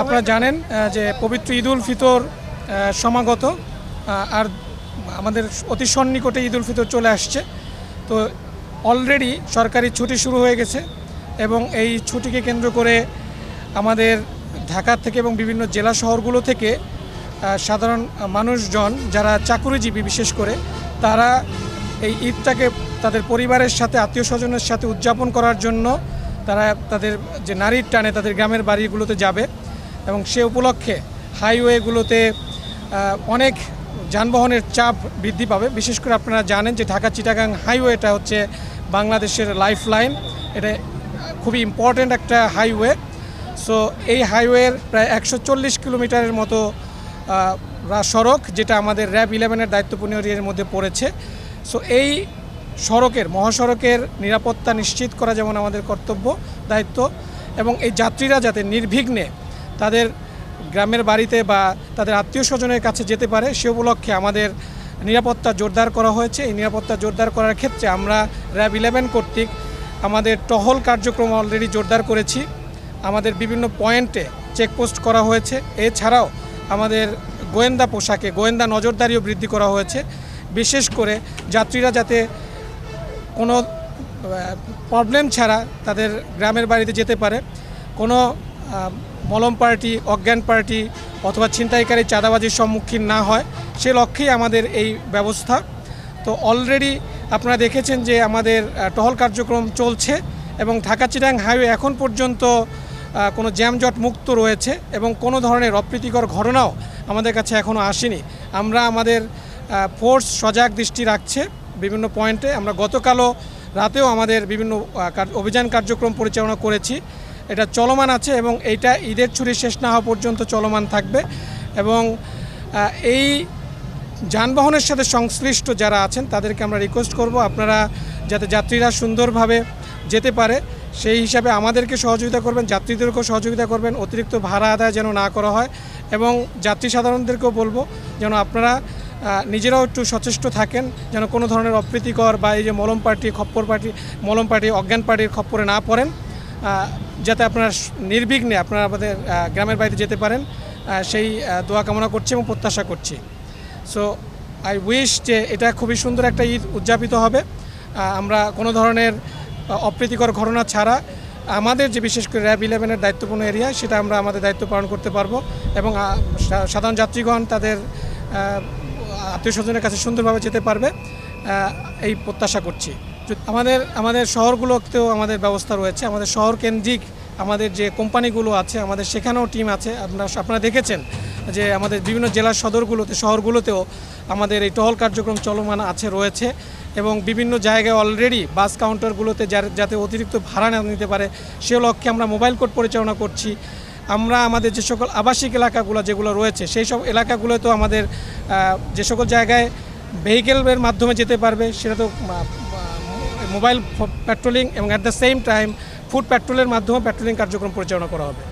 আপনারা জানেন যে পবিত্র ঈদ উল ফিতর সমাগত, আর আমাদের অতি সন্নিকটে ঈদ উল ফিতর চলে আসছে। তো অলরেডি সরকারি ছুটি শুরু হয়ে গেছে এবং এই ছুটিকে কেন্দ্র করে আমাদের ঢাকা থেকে এবং বিভিন্ন জেলা শহরগুলো থেকে সাধারণ মানুষজন যারা চাকুরিজীবী বিশেষ করে তারা এই ঈদটাকে তাদের পরিবারের সাথে আত্মীয় স্বজনের সাথে উদযাপন করার জন্য তারা তাদের যে নারীর টানে তাদের গ্রামের বাড়িগুলোতে যাবে এবং সে উপলক্ষে হাইওয়েগুলোতে অনেক যানবাহনের চাপ বৃদ্ধি পাবে। বিশেষ করে আপনারা জানেন যে ঢাকা চিটাগাং হাইওয়েটা হচ্ছে বাংলাদেশের লাইফ লাইন, এটা খুবই ইম্পর্ট্যান্ট একটা হাইওয়ে। সো এই হাইওয়ের প্রায় 140 কিলোমিটারের মতো সড়ক, যেটা আমাদের র্যাব 11-এর দায়িত্বপূর্ণ এরিয়ার মধ্যে পড়েছে। সো এই মহাসড়কের নিরাপত্তা নিশ্চিত করা যেমন আমাদের কর্তব্য দায়িত্ব, এবং এই যাত্রীরা যাতে নির্বিঘ্নে তাদের গ্রামের বাড়িতে বা তাদের আত্মীয় স্বজনের কাছে যেতে পারে সে উপলক্ষে আমাদের নিরাপত্তা জোরদার করা হয়েছে। এই নিরাপত্তা জোরদার করার ক্ষেত্রে আমরা র্যাব 11 কর্তৃক আমাদের টহল কার্যক্রম অলরেডি জোরদার করেছি। আমাদের বিভিন্ন পয়েন্টে চেকপোস্ট করা হয়েছে। এছাড়াও আমাদের গোয়েন্দা পোশাকে গোয়েন্দা নজরদারিও বৃদ্ধি করা হয়েছে, বিশেষ করে যাত্রীরা যাতে কোনো প্রবলেম ছাড়া তাদের গ্রামের বাড়িতে যেতে পারে, কোনো মলম পার্টি, অজ্ঞান পার্টি অথবা ছিনতাইকারী চাঁদাবাজির সম্মুখীন না হয় সে লক্ষ্যেই আমাদের এই ব্যবস্থা। তো অলরেডি আপনারা দেখেছেন যে আমাদের টহল কার্যক্রম চলছে এবং ঢাকা চিটাগাং হাইওয়ে এখন পর্যন্ত কোনো জ্যামজট মুক্ত রয়েছে এবং কোনো ধরনের অপ্রীতিকর ঘটনাও আমাদের কাছে এখনও আসেনি। আমরা আমাদের ফোর্স সজাগ দৃষ্টি রাখছে বিভিন্ন পয়েন্টে। আমরা গতকালও রাতেও আমাদের বিভিন্ন অভিযান কার্যক্রম পরিচালনা করেছি, এটা চলমান আছে এবং এইটা ঈদের ছুটি শেষ না হওয়া পর্যন্ত চলমান থাকবে। এবং এই যানবাহনের সাথে সংশ্লিষ্ট যারা আছেন তাদেরকে আমরা রিকোয়েস্ট করব আপনারা যাতে যাত্রীরা সুন্দরভাবে যেতে পারে সেই হিসাবে আমাদেরকে সহযোগিতা করবেন, যাত্রীদেরকেও সহযোগিতা করবেন, অতিরিক্ত ভাড়া আদায় যেন না করা হয়। এবং যাত্রী সাধারণদেরকেও বলবো যেন আপনারা নিজেরাও একটু সচেষ্ট থাকেন, যেন কোনো ধরনের অপ্রীতিকর বা এই যে মলম পার্টি অজ্ঞান পার্টির খপ্পরে না পড়েন, যাতে আপনারা নির্বিঘ্নে আপনারা আমাদের গ্রামের বাড়িতে যেতে পারেন সেই দোয়া কামনা করছি এবং প্রত্যাশা করছি। সো আই উইশ যে এটা খুবই সুন্দর একটা ঈদ উদযাপিত হবে। আমরা কোনো ধরনের অপ্রীতিকর ঘটনা ছাড়া আমাদের যে বিশেষ করে র্যাব 11-এর দায়িত্বপূর্ণ এরিয়া সেটা আমরা আমাদের দায়িত্ব পালন করতে পারবো এবং সাধারণ যাত্রীগণ তাদের আত্মীয় স্বজনের কাছে সুন্দরভাবে যেতে পারবে এই প্রত্যাশা করছি। আমাদের শহরগুলোতেও আমাদের ব্যবস্থা রয়েছে। আমাদের শহর কেন্দ্রিক আমাদের যে কোম্পানিগুলো আছে আমাদের সেখানেও টিম আছে। আপনারা দেখেছেন যে আমাদের বিভিন্ন জেলার শহরগুলোতেও আমাদের এই টহল কার্যক্রম চলমান রয়েছে এবং বিভিন্ন জায়গায় অলরেডি বাস কাউন্টারগুলোতে যাতে অতিরিক্ত ভাড়া না নিতে পারে সে লক্ষ্যে আমরা মোবাইল কোড পরিচালনা করছি। আমরা আমাদের যে সকল আবাসিক এলাকাগুলো যেগুলো রয়েছে সেই সব এলাকাগুলোতেও আমাদের যে সকল জায়গায় ভেহিকেলের মাধ্যমে যেতে পারবে সেটা তো মোবাইল পেট্রোলিং এবং at the same time food পেট্রোলের মাধ্যমে পেট্রোলিং কার্যক্রম পরিচালনা করা হবে।